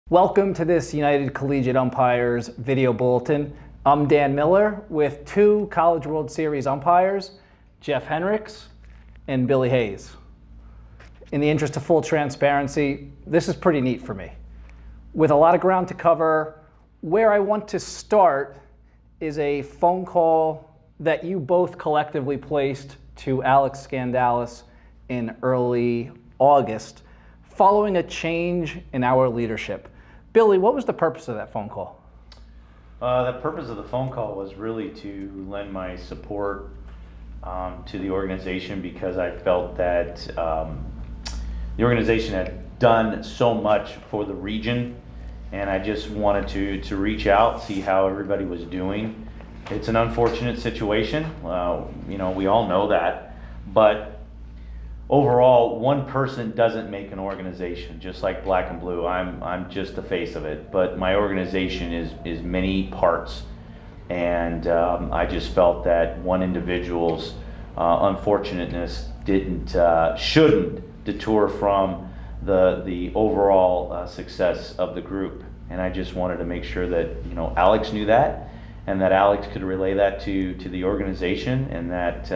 Welcome to this United Collegiate Umpires video bulletin. I'm Dan Miller with two College World Series umpires, Jeff Henrichs and Billy Haze. In the interest of full transparency, this is pretty neat for me. With a lot of ground to cover, where I want to start is a phone call that you both collectively placed to Alex Scandalis in early August, following a change in our leadership. Billy, what was the purpose of that phone call? The purpose of the phone call was really to lend my support to the organization, because I felt that the organization had done so much for the region, and I just wanted to reach out, see how everybody was doing. It's an unfortunate situation, we all know that, but overall, one person doesn't make an organization. Just like Black and Blue, I'm just the face of it, but my organization is many parts, and I just felt that one individual's unfortunateness shouldn't detour from the overall success of the group. And I just wanted to make sure that Alex knew that, and that Alex could relay that to the organization, and that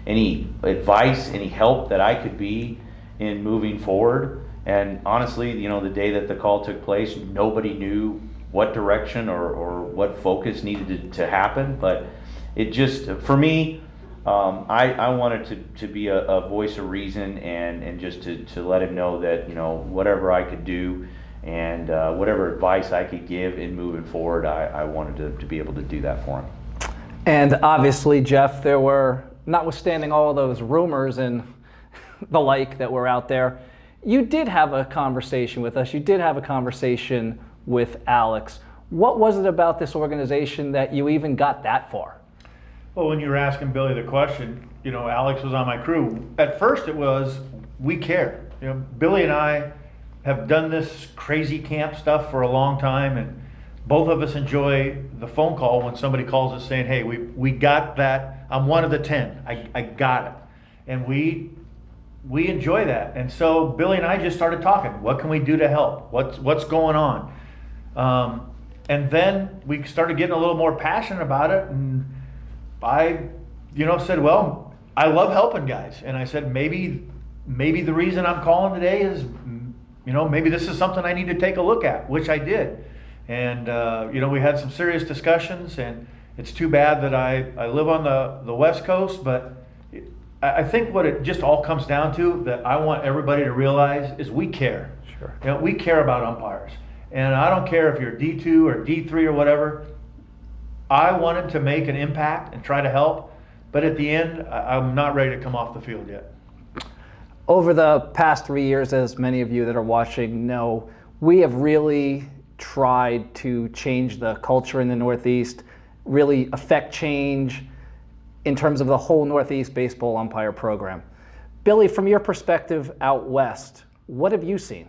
any advice, any help that I could be in moving forward. And honestly, the day that the call took place, nobody knew what direction or what focus needed to happen. But it just, for me, I wanted to be a voice of reason, and just to let him know that whatever I could do, and whatever advice I could give in moving forward, I wanted to be able to do that for him. And obviously, Jeff, there were, notwithstanding all those rumors and the like that were out there, you did have a conversation with us. You did have a conversation with Alex. What was it about this organization that you even got that far? Well, when you were asking Billy the question, Alex was on my crew. At first it was, we care. Billy and I have done this crazy camp stuff for a long time, and both of us enjoy the phone call when somebody calls us saying, hey, we got that. I'm one of the 10. I got it. And we enjoy that. And so Billy and I just started talking. What can we do to help? What's going on? And then we started getting a little more passionate about it. And I, said, well, I love helping guys. And I said, maybe the reason I'm calling today is, maybe this is something I need to take a look at, which I did. And, we had some serious discussions, and it's too bad that I live on the West Coast, but I think what it just all comes down to, that I want everybody to realize, is we care. Sure. We care about umpires. And I don't care if you're D2 or D3 or whatever. I wanted to make an impact and try to help, but at the end, I'm not ready to come off the field yet. Over the past 3 years, as many of you that are watching know, we have really tried to change the culture in the Northeast, really affect change in terms of the whole Northeast baseball umpire program. Billy, from your perspective out west, what have you seen?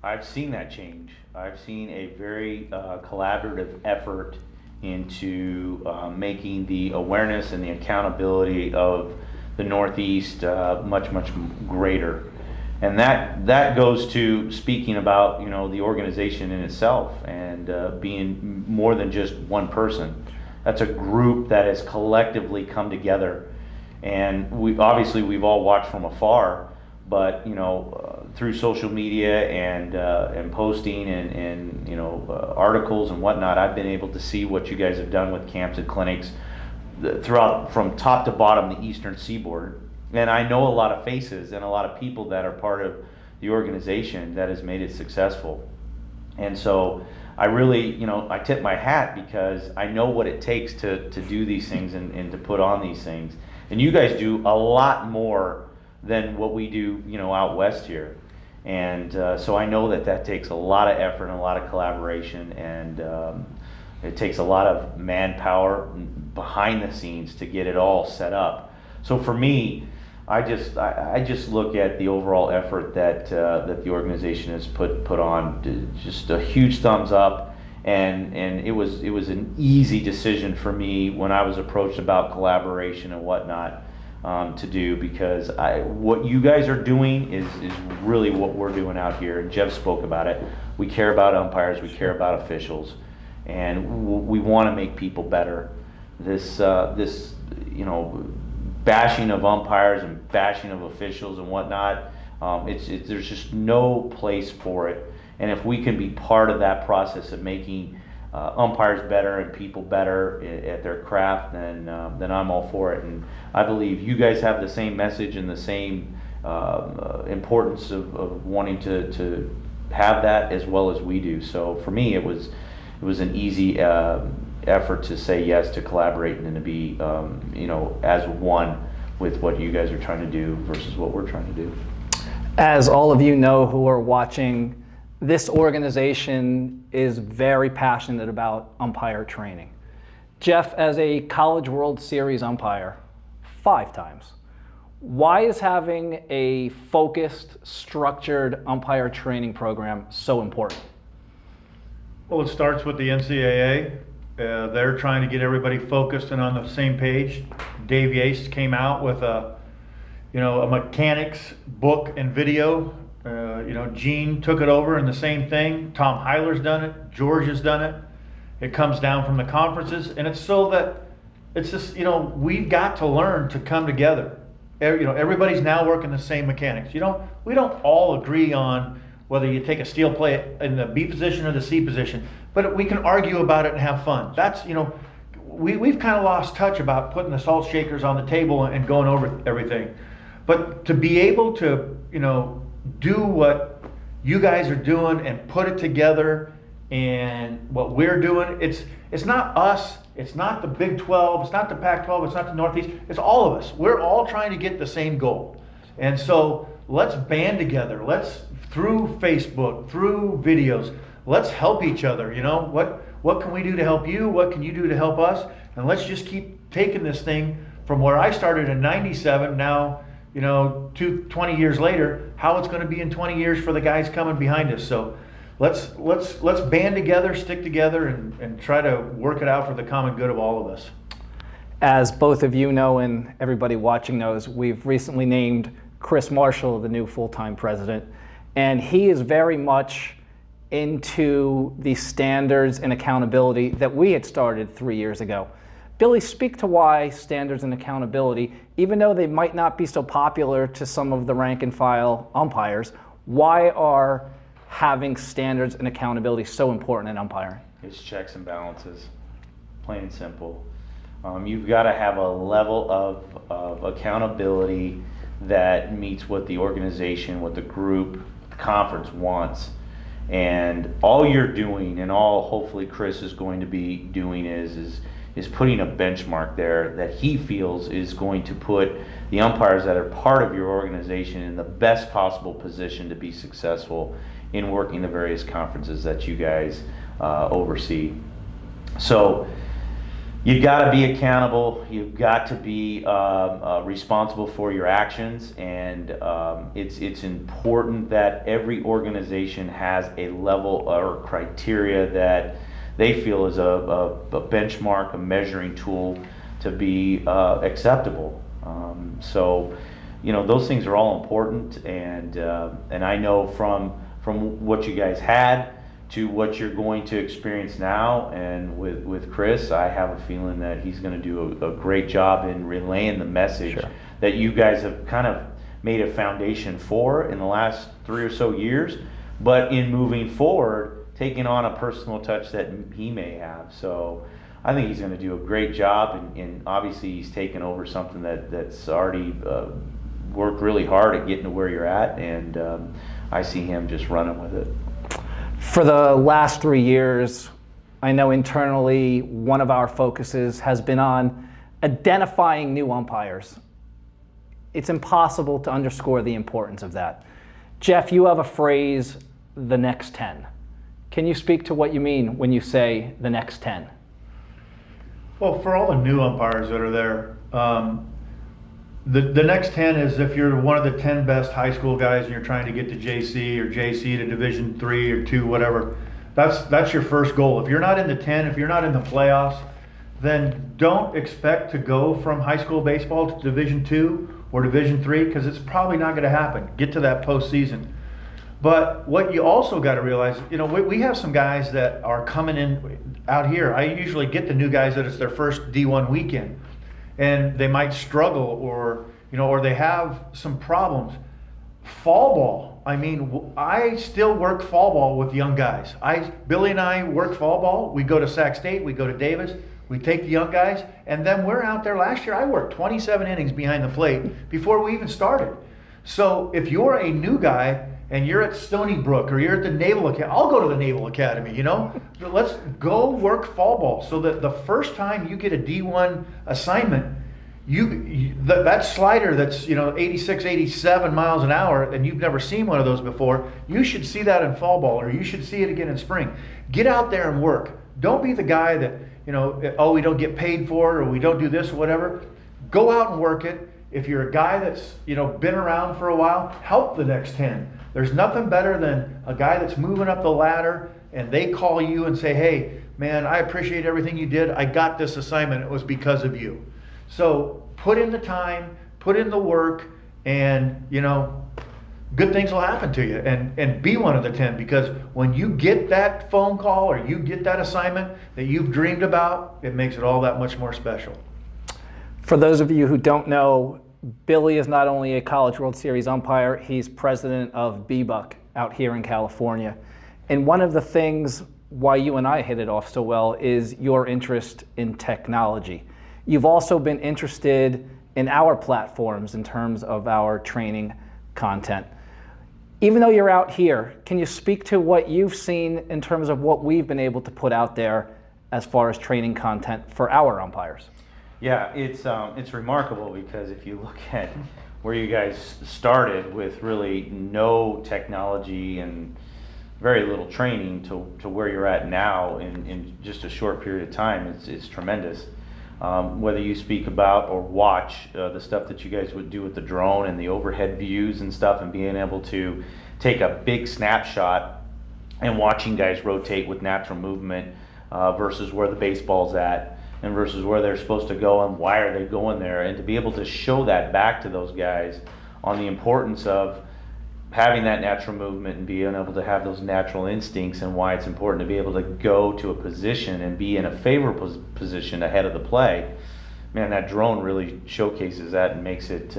I've seen that change. I've seen a very collaborative effort into making the awareness and the accountability of the Northeast much greater. And that goes to speaking about the organization in itself, and being more than just one person. That's a group that has collectively come together, and we've all watched from afar, but through social media and posting and articles and whatnot, I've been able to see what you guys have done with camps and clinics throughout, from top to bottom, the Eastern Seaboard. And I know a lot of faces and a lot of people that are part of the organization that has made it successful. And so I really, I tip my hat, because I know what it takes to do these things and to put on these things. And you guys do a lot more than what we do, out west here. And so I know that takes a lot of effort and a lot of collaboration, and it takes a lot of manpower behind the scenes to get it all set up. So for me, I just look at the overall effort that the organization has put on. Just a huge thumbs up, and it was an easy decision for me when I was approached about collaboration and whatnot. to do, because what you guys are doing is really what we're doing out here. And Jeff spoke about it. We care about umpires, we care about officials, and we want to make people better. This bashing of umpires and bashing of officials and whatnot, there's just no place for it. And if we can be part of that process of making umpires better and people better at their craft, then I'm all for it. And I believe you guys have the same message and the same importance of wanting to have that as well as we do. So for me, it was an easy effort to say yes to collaborate and to be as one with what you guys are trying to do versus what we're trying to do. As all of you know who are watching, this organization is very passionate about umpire training. Jeff, as a College World Series umpire, 5 times, why is having a focused, structured umpire training program so important? Well, it starts with the NCAA. They're trying to get everybody focused and on the same page. Dave Yates came out with a mechanics book and video. Gene took it over and the same thing. Tom Heiler's done it. George has done it. It comes down from the conferences, and it's so that it's just, we've got to learn to come together. Everybody's now working the same mechanics. We don't all agree on whether you take a steel plate in the B position or the C position, but we can argue about it and have fun. That's, we've kind of lost touch about putting the salt shakers on the table and going over everything. But to be able to, do what you guys are doing and put it together and what we're doing, it's not us, it's not the Big 12, it's not the Pac-12, it's not the Northeast, it's all of us. We're all trying to get the same goal. And so let's band together. Let's, through Facebook, through videos, let's help each other. What can we do to help you? What can you do to help us? And let's just keep taking this thing from where I started in '97, now 20 years later, how it's going to be in 20 years for the guys coming behind us. So let's band together, stick together, and try to work it out for the common good of all of us. As both of you know and everybody watching knows, we've recently named Chris Marshall the new full-time president, and he is very much into the standards and accountability that we had started 3 years ago. Billy, speak to why standards and accountability, even though they might not be so popular to some of the rank and file umpires, why are having standards and accountability so important in umpiring? It's checks and balances, plain and simple. You've got to have a level of accountability that meets what the organization, what the group, the conference wants. And all you're doing, and all hopefully Chris is going to be doing is putting a benchmark there that he feels is going to put the umpires that are part of your organization in the best possible position to be successful in working the various conferences that you guys oversee. So you've got to be accountable. You've got to be responsible for your actions, and it's important that every organization has a level or criteria that they feel is a benchmark, a measuring tool to be acceptable. So, those things are all important, and I know from what you guys had to what you're going to experience now, and with Chris, I have a feeling that he's going to do a great job in relaying the message Sure. that you guys have kind of made a foundation for in the last 3 or so years, but in moving forward, taking on a personal touch that he may have. So I think he's going to do a great job, and obviously he's taken over something that's already worked really hard at getting to where you're at, and I see him just running with it. For the last 3 years, I know internally one of our focuses has been on identifying new umpires. It's impossible to underscore the importance of that. Jeff, you have a phrase, the next 10. Can you speak to what you mean when you say the next 10? Well, for all the new umpires that are there, the next 10 is if you're one of the 10 best high school guys and you're trying to get to JC or JC to Division 3 or 2, whatever. That's your first goal. If you're not in the 10, if you're not in the playoffs, then don't expect to go from high school baseball to Division II or Division III, because it's probably not going to happen. Get to that postseason. But what you also got to realize, we have some guys that are coming in out here. I usually get the new guys that it's their first D1 weekend, and they might struggle or they have some problems. Fall ball. I mean, I still work fall ball with young guys. Billy and I work fall ball. We go to Sac State, we go to Davis, we take the young guys, and then we're out there. Last year, I worked 27 innings behind the plate before we even started. So if you're a new guy and you're at Stony Brook or you're at the Naval Academy, I'll go to the Naval Academy, Let's go work fall ball so that the first time you get a D1 assignment, that slider that's 86, 87 miles an hour, and you've never seen one of those before, you should see that in fall ball, or you should see it again in spring. Get out there and work. Don't be the guy that we don't get paid for it, or we don't do this or whatever. Go out and work it. If you're a guy that's been around for a while, help the next 10. There's nothing better than a guy that's moving up the ladder and they call you and say, hey man, I appreciate everything you did. I got this assignment. It was because of you. So put in the time, put in the work, and good things will happen to you. And be one of the 10, because when you get that phone call or you get that assignment that you've dreamed about, it makes it all that much more special. For those of you who don't know, Billy is not only a College World Series umpire, he's president of BBUC out here in California. And one of the things why you and I hit it off so well is your interest in technology. You've also been interested in our platforms in terms of our training content. Even though you're out here, can you speak to what you've seen in terms of what we've been able to put out there as far as training content for our umpires? Yeah, it's remarkable, because if you look at where you guys started with really no technology and very little training to where you're at now in just a short period of time, it's tremendous. Whether you speak about or watch the stuff that you guys would do with the drone and the overhead views and stuff, and being able to take a big snapshot and watching guys rotate with natural movement versus where the baseball's at, and versus where they're supposed to go and why are they going there, and to be able to show that back to those guys on the importance of having that natural movement and being able to have those natural instincts, and why it's important to be able to go to a position and be in a favorable position ahead of the play. Man, that drone really showcases that and makes it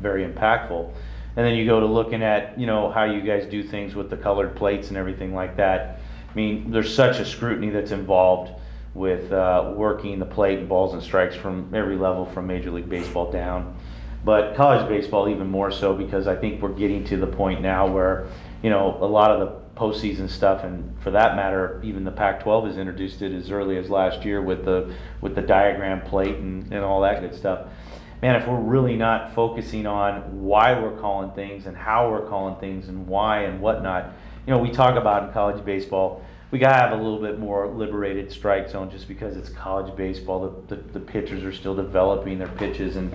very impactful. And then you go to looking at how you guys do things with the colored plates and everything like that. I mean, there's such a scrutiny that's involved with working the plate and balls and strikes from every level, from Major League Baseball down. But college baseball even more so, because I think we're getting to the point now where a lot of the postseason stuff, and for that matter even the Pac-12 has introduced it as early as last year with the diagram plate and all that good stuff. Man, if we're really not focusing on why we're calling things and how we're calling things and why and whatnot, we talk about in college baseball, we gotta have a little bit more liberated strike zone, just because it's college baseball. The pitchers are still developing their pitches, and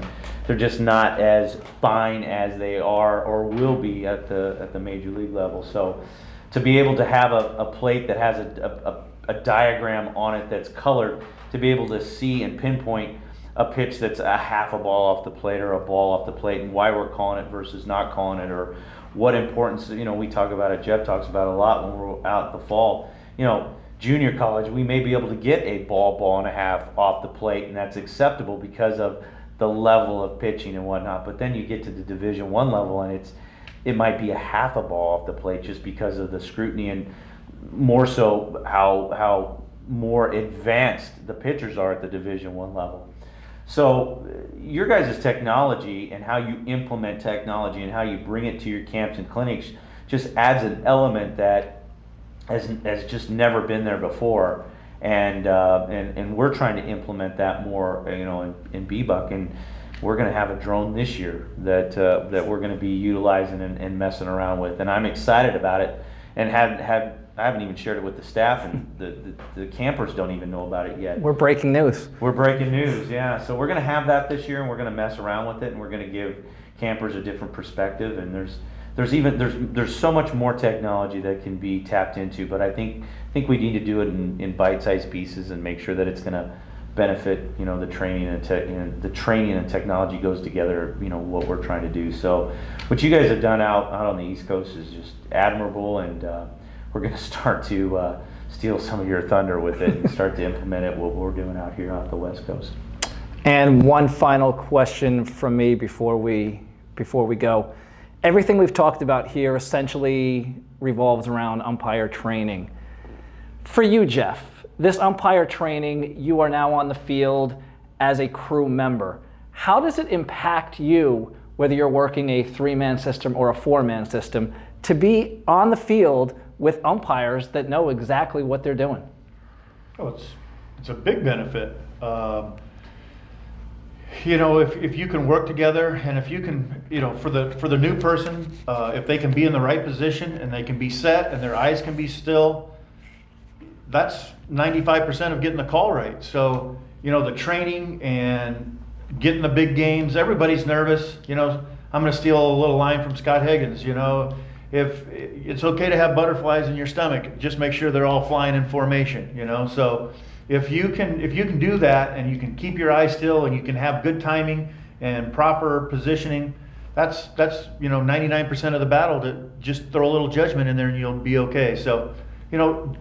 they're just not as fine as they are or will be at the major league level. So to be able to have a plate that has a diagram on it that's colored, to be able to see and pinpoint a pitch that's a half a ball off the plate or a ball off the plate, and why we're calling it versus not calling it, or what importance, we talk about it, Jeff talks about it a lot when we're out in the fall. Junior college, we may be able to get a ball and a half off the plate, and that's acceptable because of the level of pitching and whatnot. But then you get to the Division I level, and it might be a half a ball off the plate, just because of the scrutiny, and more so how more advanced the pitchers are at the Division I level. So your guys' technology and how you implement technology and how you bring it to your camps and clinics just adds an element that has just never been there before, and we're trying to implement that more, in BBUC, and we're going to have a drone this year that we're going to be utilizing and messing around with, and I'm excited about it, and I haven't even shared it with the staff, and the campers don't even know about it yet. We're breaking news. We're breaking news, yeah. So we're going to have that this year, and we're going to mess around with it, and we're going to give campers a different perspective, and there's so much more technology that can be tapped into, but I think we need to do it in bite-sized pieces and make sure that it's going to benefit, the training and the training and technology goes together, what we're trying to do. So what you guys have done out on the East Coast is just admirable, and we're going to start to steal some of your thunder with it and start to implement it, what we're doing out here off the West Coast. And one final question from me before we go. Everything we've talked about here essentially revolves around umpire training. For you, Jeff, this umpire training, you are now on the field as a crew member. How does it impact you, whether you're working a 3-man system or a 4-man system, to be on the field with umpires that know exactly what they're doing? Oh, it's a big benefit. If you can work together, and if you can, for the new person, if they can be in the right position and they can be set and their eyes can be still, that's 95% of getting the call right. So, the training and getting the big games, everybody's nervous. I'm going to steal a little line from Scott Higgins. If it's okay to have butterflies in your stomach, just make sure they're all flying in formation. So if you can do that, and you can keep your eyes still, and you can have good timing and proper positioning, that's 99% of the battle. To just throw a little judgment in there and you'll be okay. So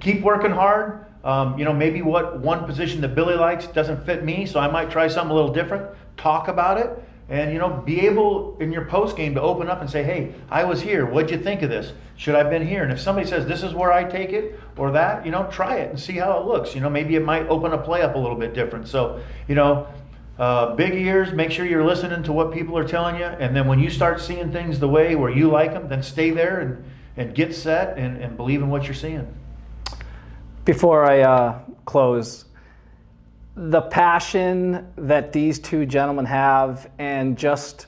keep working hard. Maybe what one position that Billy likes doesn't fit me, so I might try something a little different. Talk about it, and be able in your post game to open up and say, hey, I was here, what'd you think of this? Should I have been here? And if somebody says this is where I take it, or that, try it and see how it looks. Maybe it might open a play up a little bit different. So big ears, make sure you're listening to what people are telling you, and then when you start seeing things the way where you like them, then stay there and get set and believe in what you're seeing. Before I close, the passion that these two gentlemen have and just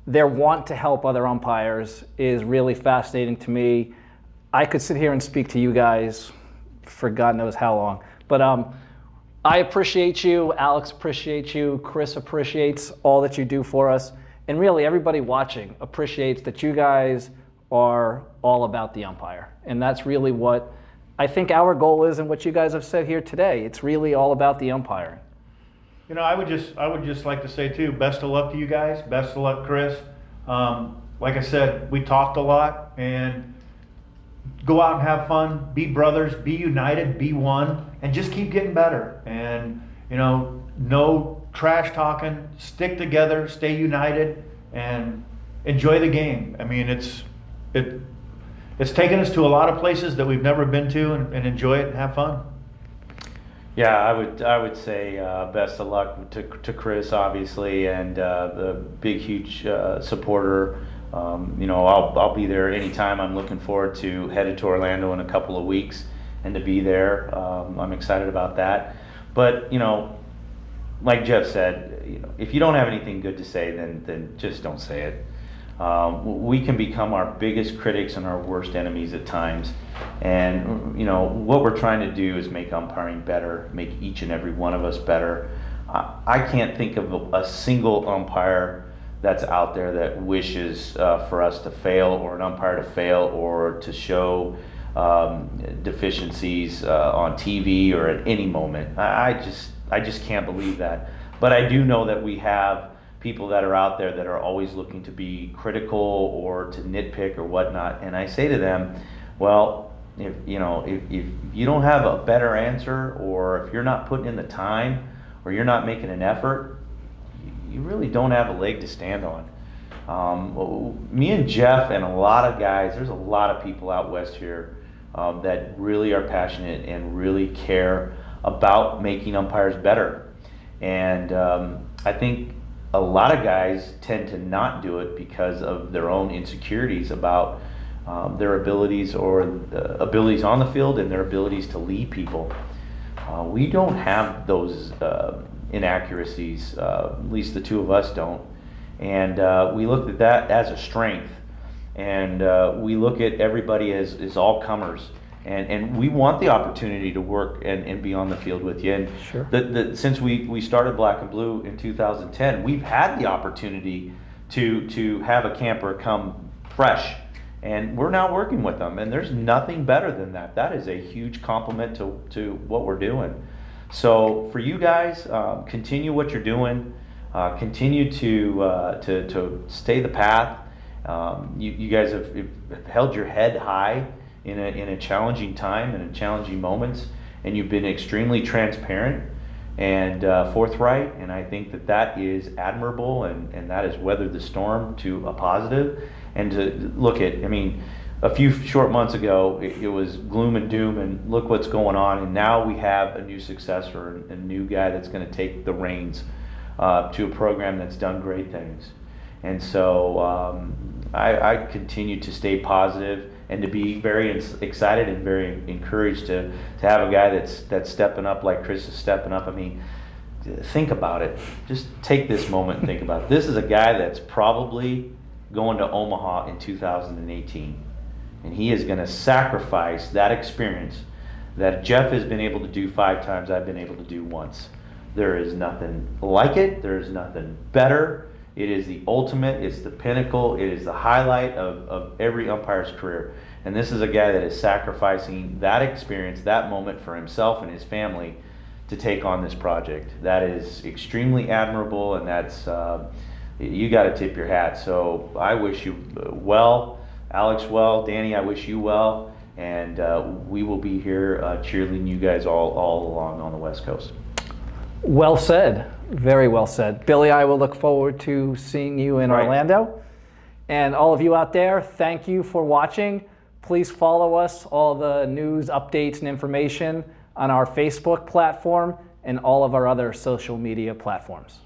their want to help other umpires is really fascinating to me. I could sit here and speak to you guys for God knows how long, but I appreciate you, Alex appreciates you, Chris appreciates all that you do for us, and really everybody watching appreciates that you guys are all about the umpire. And that's really what I think our goal is, and what you guys have said here today. It's really all about the umpiring. I would just like to say too, best of luck to you guys. Best of luck, Chris. Like I said, we talked a lot, and go out and have fun. Be brothers. Be united. Be one, and just keep getting better. And no trash talking. Stick together. Stay united, and enjoy the game. I mean, it's taken us to a lot of places that we've never been to, and enjoy it and have fun. Yeah, I would say best of luck to Chris, obviously, and the big, huge supporter. I'll be there anytime. I'm looking forward to headed to Orlando in a couple of weeks and to be there. I'm excited about that. But like Jeff said, if you don't have anything good to say, then just don't say it. We can become our biggest critics and our worst enemies at times, and what we're trying to do is make umpiring better, make each and every one of us better. I can't think of a single umpire that's out there that wishes for us to fail, or an umpire to fail, or to show deficiencies on TV or at any moment. I just can't believe that. But I do know that we have people that are out there that are always looking to be critical or to nitpick or whatnot, and I say to them, well, if you don't have a better answer, or if you're not putting in the time, or you're not making an effort, you really don't have a leg to stand on. Me and Jeff and a lot of guys, there's a lot of people out west here that really are passionate and really care about making umpires better, and I think a lot of guys tend to not do it because of their own insecurities about their abilities, or abilities on the field, and their abilities to lead people. We don't have those inaccuracies, at least the two of us don't. And we look at that as a strength. And we look at everybody as all comers. And we want the opportunity to work and be on the field with you. And sure. Since we started Black and Blue in 2010, we've had the opportunity to have a camper come fresh. And we're now working with them. And there's nothing better than that. That is a huge compliment to what we're doing. So for you guys, continue what you're doing. Continue to stay the path. You guys have held your head high in a challenging time and in challenging moments, and you've been extremely transparent and forthright, and I think that is admirable, and that has weathered the storm to a positive. And to look at, I mean, a few short months ago, it was gloom and doom, and look what's going on, and now we have a new successor, a new guy that's going to take the reins to a program that's done great things. And so I continue to stay positive and to be very excited and very encouraged to have a guy that's stepping up like Chris is stepping up. I mean, think about it. Just take this moment and think about it. This is a guy that's probably going to Omaha in 2018. And he is going to sacrifice that experience that Jeff has been able to do 5 times, I've been able to do once. There is nothing like it. There is nothing better. It is the ultimate. It's the pinnacle. It is the highlight of every umpire's career. And this is a guy that is sacrificing that experience, that moment for himself and his family to take on this project. That is extremely admirable, and that's you got to tip your hat. So I wish you well, Alex well, Danny, I wish you well, and we will be here cheerleading you guys all along on the West Coast. Well said. Very well said. Billy, I will look forward to seeing you in Orlando. And all of you out there, thank you for watching. Please follow us, all the news, updates, and information on our Facebook platform and all of our other social media platforms.